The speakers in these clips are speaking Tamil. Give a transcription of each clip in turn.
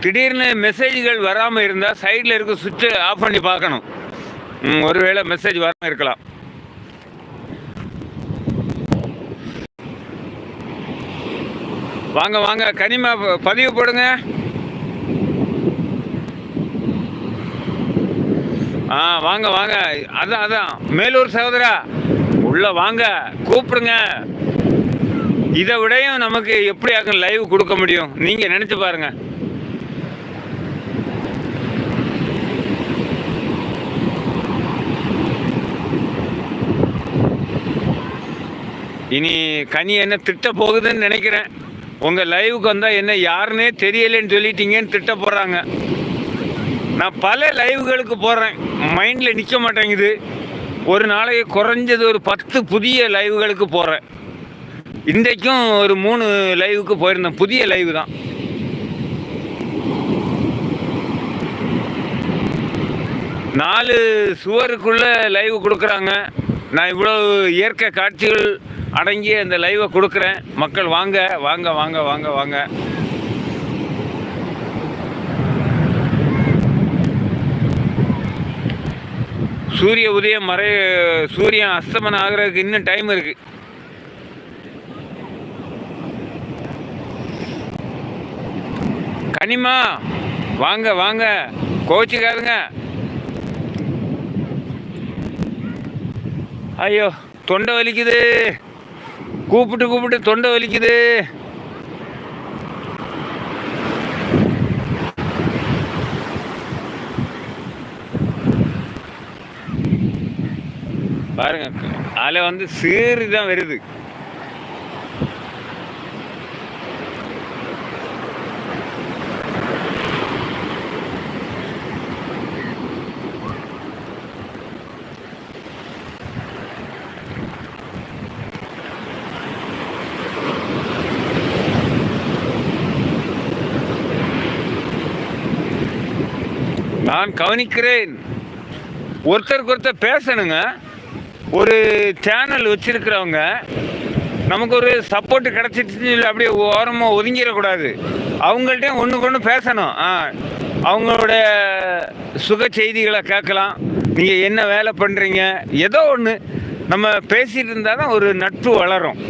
திடீர்னு மெசேஜ்கள் வராமல் இருந்தால் சைடில் இருக்க சுவிட்சை ஆஃப் பண்ணி பார்க்கணும். ஒருவேளை மெசேஜ் வராமல் இருக்கலாம். வாங்க வாங்க கனிமா, பதிவு போடுங்க. வாங்க வாங்க. அதான் மேலூர் சகோதரா, உள்ள வாங்க, கூப்பிடுங்க. இதை விடையும் நமக்கு எப்படி லைவ் கொடுக்க முடியும்? நீங்க நினைச்சு பாருங்க. இனி கனி என்ன திட்ட போகுதுன்னு நினைக்கிறேன். உங்கள் லைவுக்கு வந்தால் என்ன யாருன்னே தெரியலேன்னு சொல்லிட்டீங்கன்னு திட்ட போடுறாங்க. நான் பல லைவுகளுக்கு போடுறேன், மைண்டில் நிற்க மாட்டேங்குது. ஒரு நாளைக்கு குறைஞ்சது ஒரு 10 புதிய லைவுகளுக்கு போகிறேன். இன்றைக்கும் ஒரு 3 லைவுக்கு போயிருந்தேன், புதிய லைவ் தான். நாலு சுவருக்குள்ளே லைவ் கொடுக்குறாங்க. நான் இவ்வளோ இயற்கை காட்சிகள் அடங்கிய இந்த லைவை கொடுக்குறேன். மக்கள் வாங்க வாங்க வாங்க வாங்க வாங்க. சூரிய உதயம் சூரியன் அஸ்தமனம் ஆகிறதுக்கு இன்னும் டைம் இருக்கு. கனிமா வாங்க வாங்க, கோச்சிக்காதுங்க. ஐயோ தொண்டை வலிக்குது, கூப்பிட்டு தொண்டை வலிக்குது. பாருங்க, அதில் வந்து சீறி தான் வருது. நான் கவனிக்கிறேன். ஒருத்தருக்கு ஒருத்தர் பேசணுங்க. ஒரு சேனல் வச்சிருக்கிறவங்க நமக்கு ஒரு சப்போர்ட் கிடச்சிட்டு அப்படியே ஓரமாக ஒதுங்கிடக்கூடாது. அவங்கள்ட்ட ஒன்றுக்கு ஒன்று பேசணும். அவங்களோட சுக செய்திகளை கேட்கலாம். நீங்கள் என்ன வேலை பண்ணுறீங்க, ஏதோ ஒன்று நம்ம பேசிகிட்டு இருந்தால் தான் ஒரு நட்பு வளரும்.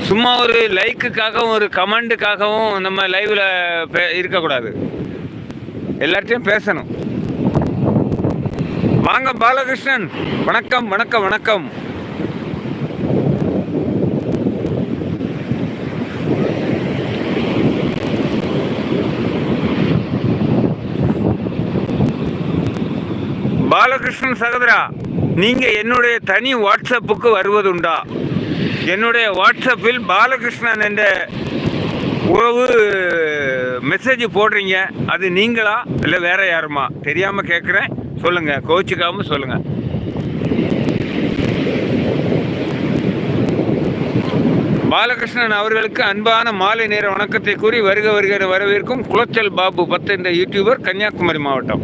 சும்மா ஒரு லைக்குக்காகவும் ஒரு கமெண்ட்டுக்காகவும் நம்ம லைவில் இருக்கக்கூடாது. எல்லார்ட்டையும் பேசணும். வாங்க பாலகிருஷ்ணன், வணக்கம் வணக்கம் வணக்கம். பாலகிருஷ்ணன் சகோதரா, நீங்கள் என்னுடைய தனி வாட்ஸ்அப்புக்கு வருவதுண்டா? என்னுடைய வாட்ஸ்அப்பில் பாலகிருஷ்ணன் என்ற உறவு மெசேஜ் போடுறீங்க. அது நீங்களா இல்லை வேற யாருமா? தெரியாமல் கேட்குறேன், சொல்லுங்கள், கோச்சிக்காமல் சொல்லுங்கள். பாலகிருஷ்ணன் அவர்களுக்கு அன்பான மாலை நேர வணக்கத்தை கூறி வருக வருகிற வரவேற்கும் குளச்சல் பாபு 10 என்ற யூடியூபர், கன்னியாகுமரி மாவட்டம்.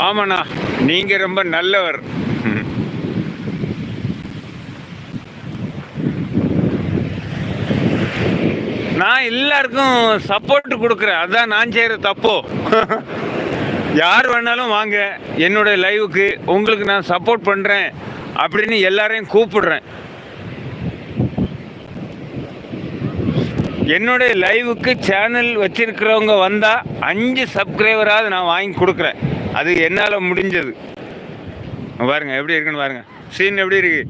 ஆமாண்ணா, நீங்கள் ரொம்ப நல்லவர். நான் எல்லாருக்கும் சப்போர்ட் கொடுக்குறேன், அதுதான் நான் செய்கிற தப்போ. யார் வேணாலும் வாங்க என்னுடைய லைவுக்கு, உங்களுக்கு நான் சப்போர்ட் பண்ணுறேன் அப்படின்னு எல்லாரையும் கூப்பிடுறேன். என்னுடைய லைவுக்கு சேனல் வச்சிருக்கிறவங்க வந்தால் 5 சப்ஸ்கிரைபராவது நான் வாங்கி கொடுக்குறேன். அது என்னால் முடிஞ்சது. பாருங்கள் எப்படி இருக்குன்னு பாருங்கள், சீன் எப்படி இருக்குது.